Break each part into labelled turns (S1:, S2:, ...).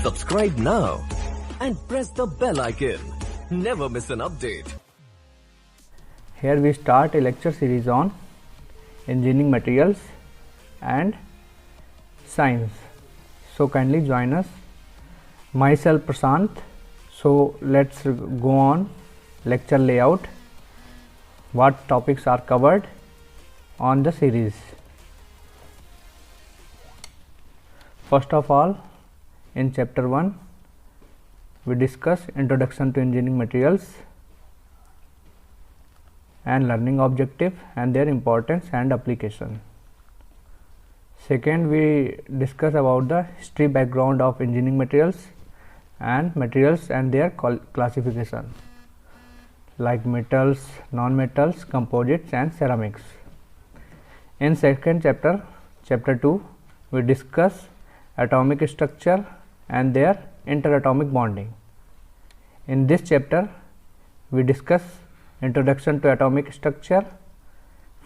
S1: Subscribe now and press the bell icon. Never miss an update.
S2: Here we start a lecture series on engineering materials and science. So kindly join us. Myself Prashant. So let's go on lecture layout. What topics are covered on the series? First of all, in chapter 1 we discuss introduction to engineering materials and learning objective and their importance and application. Second, we discuss about the history background of engineering materials and their classification, like metals, non-metals, composites and ceramics. In second chapter, chapter 2, we discuss atomic structure and their interatomic bonding. In this chapter, we discuss introduction to atomic structure,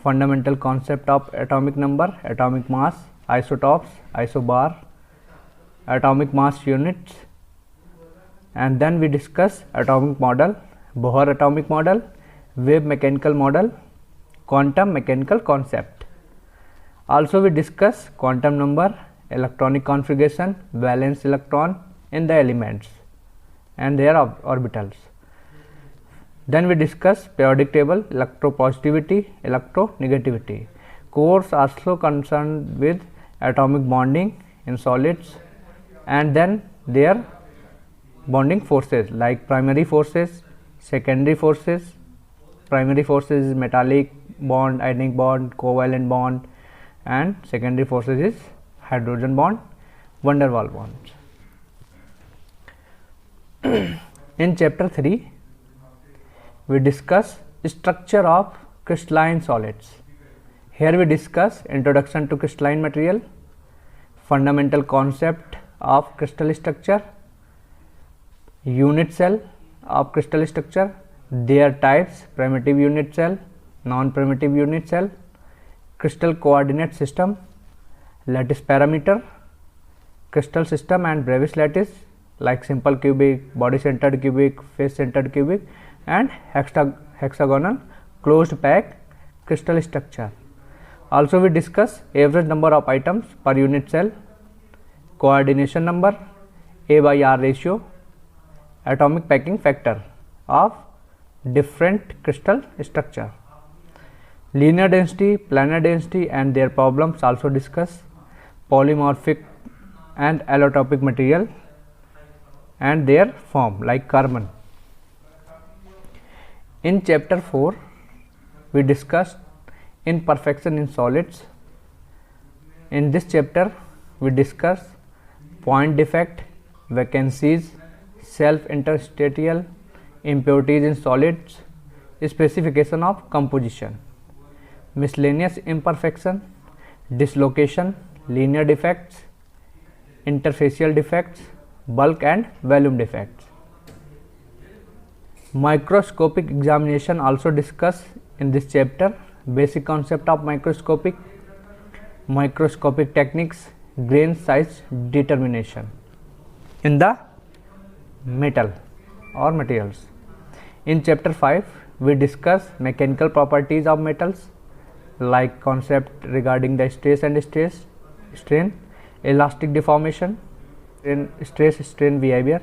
S2: fundamental concept of atomic number, atomic mass, isotopes, isobar, atomic mass units, and then we discuss atomic model, Bohr atomic model, wave mechanical model, quantum mechanical concept. Also we discuss quantum number, electronic configuration, valence electron in the elements and their orbitals. Then we discuss periodic table, electropositivity, electronegativity. Course also concerned with atomic bonding in solids and then their bonding forces, like primary forces, secondary forces. Primary forces is metallic bond, ionic bond, covalent bond, and secondary forces is hydrogen bond, van der Waals bonds. In chapter 3, we discuss structure of crystalline solids. Here we discuss introduction to crystalline material, fundamental concept of crystal structure, unit cell of crystal structure, their types, primitive unit cell, non-primitive unit cell, crystal coordinate system, lattice parameter, crystal system and Bravais lattice, like simple cubic, body centered cubic, face centered cubic, and hexagonal closed pack crystal structure. Also we discuss average number of atoms per unit cell, coordination number, A/R ratio, atomic packing factor of different crystal structure, linear density, planar density and their problems. Also discuss polymorphic and allotropic material and their form, like carbon. In chapter 4, we discussed imperfection in solids. In this chapter, we discuss point defect, vacancies, self-interstitial impurities in solids, specification of composition, miscellaneous imperfection, dislocation, linear defects, interfacial defects, bulk and volume defects. Microscopic examination also discussed in this chapter, basic concept of microscopic techniques, grain size determination in the metal or materials. In chapter 5, we discuss mechanical properties of metals, like concept regarding the stress and strain, elastic deformation, stress strain behavior,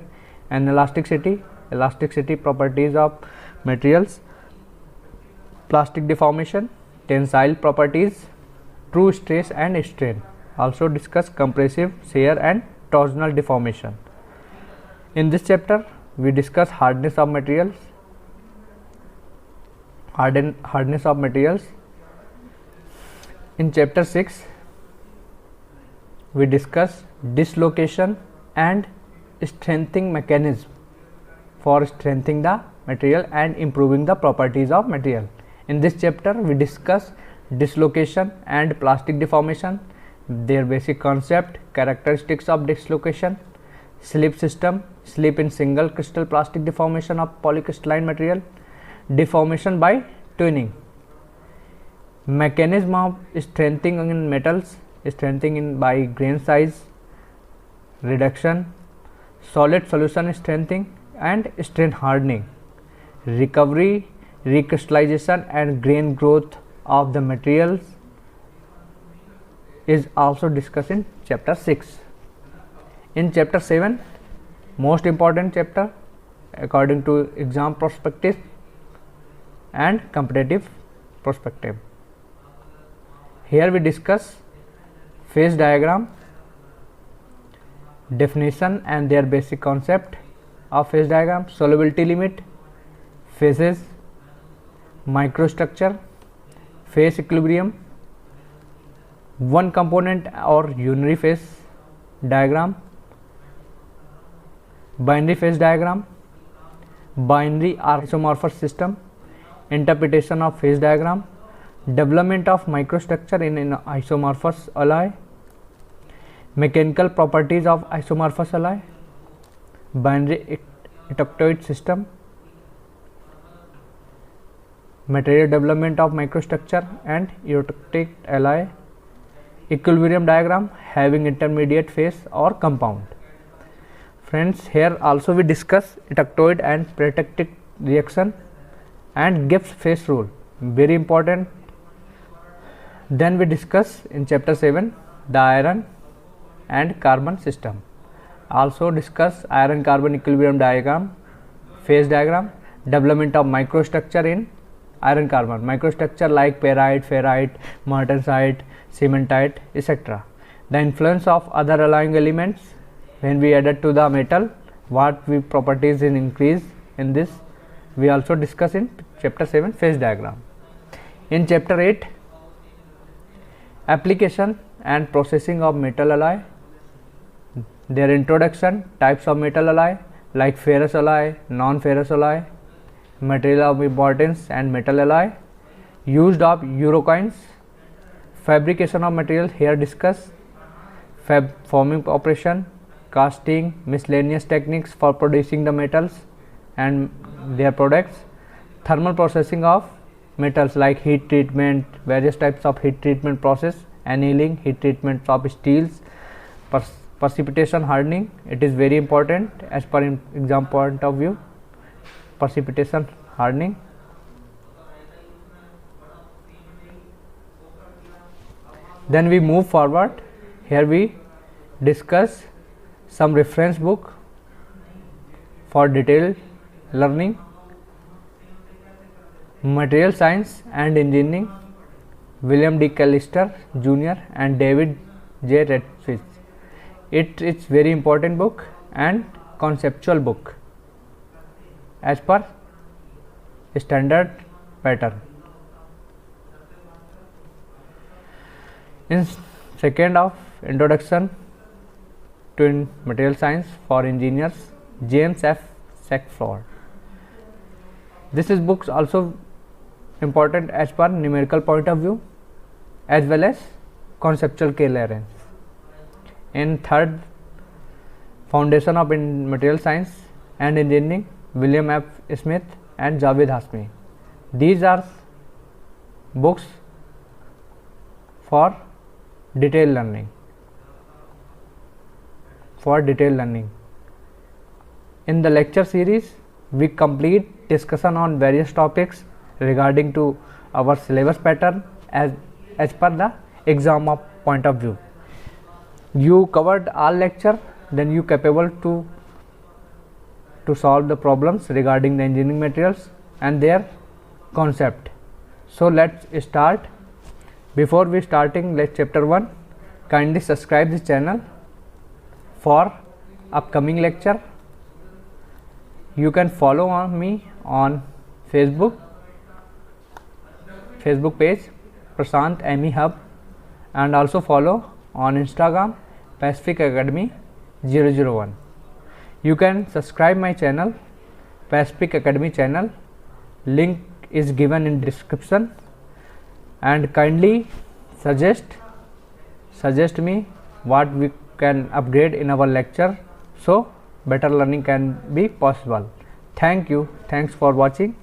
S2: and elasticity properties of materials, plastic deformation, tensile properties, true stress and strain. Also discuss compressive, shear and torsional deformation. In this chapter, we discuss hardness of materials. In chapter 6, we discuss dislocation and strengthening mechanism for strengthening the material and improving the properties of material. In this chapter, we discuss dislocation and plastic deformation, their basic concept, characteristics of dislocation, slip system, slip in single crystal plastic deformation of polycrystalline material, deformation by twinning, mechanism of strengthening in metals, strengthening by grain size reduction, solid solution strengthening and strain hardening, recovery, recrystallization and grain growth of the materials is also discussed in chapter 6. In chapter 7, most important chapter according to exam perspective and competitive perspective. Here we discuss phase diagram, definition and their basic concept of phase diagram, solubility limit, phases, microstructure, phase equilibrium, one component or unary phase diagram, binary phase diagram, binary or isomorphous system, interpretation of phase diagram, development of microstructure in an isomorphous alloy, mechanical properties of isomorphous alloy, binary ectoptoid system, material development of microstructure and eutectic alloy, equilibrium diagram having intermediate phase or compound. Friends, here also we discuss ectoptoid and peritectic reaction and Gibbs phase rule, very important. Then we discuss in chapter 7 the iron and carbon system, also discuss iron carbon equilibrium diagram, phase diagram, development of microstructure in iron carbon, microstructure like pyrite, ferrite, martensite, cementite, etc. The influence of other alloying elements when we add it to the metal, what we properties in increase in this, we also discuss in chapter 7 phase diagram. In chapter 8, application and processing of metal alloy, their introduction, types of metal alloy like ferrous alloy, non-ferrous alloy, material of importance and metal alloy, used of eurocoins, fabrication of material, here discuss forming operation, casting, miscellaneous techniques for producing the metals and their products, thermal processing of metals like heat treatment, various types of heat treatment process, annealing, heat treatment of steels, precipitation hardening, it is very important as per exam point of view, precipitation hardening. Then we move forward, here we discuss some reference book for detailed learning, material science and engineering, William D. Callister Jr. and David J. Redfish. It is very important book and conceptual book as per standard pattern. In second of introduction to material science for engineers, James F. Sackford. This is books also important as per numerical point of view as well as conceptual clearance. In third, foundation of material science and engineering, William F. Smith and Javed Hashmi. These are books for detailed learning. In the lecture series, we complete discussion on various topics regarding to our syllabus pattern as per the exam of point of view. You covered all lecture, then you capable to solve the problems regarding the engineering materials and their concept. So let's start. Before we starting chapter 1, kindly subscribe this channel for upcoming lecture. You can follow on me on Facebook page Prashant ME Hub, and also follow on Instagram Pacific Academy 001. You can subscribe my channel Pacific Academy channel, link is given in description, and kindly suggest me what we can upgrade in our lecture so better learning can be possible. Thank you. Thanks for watching.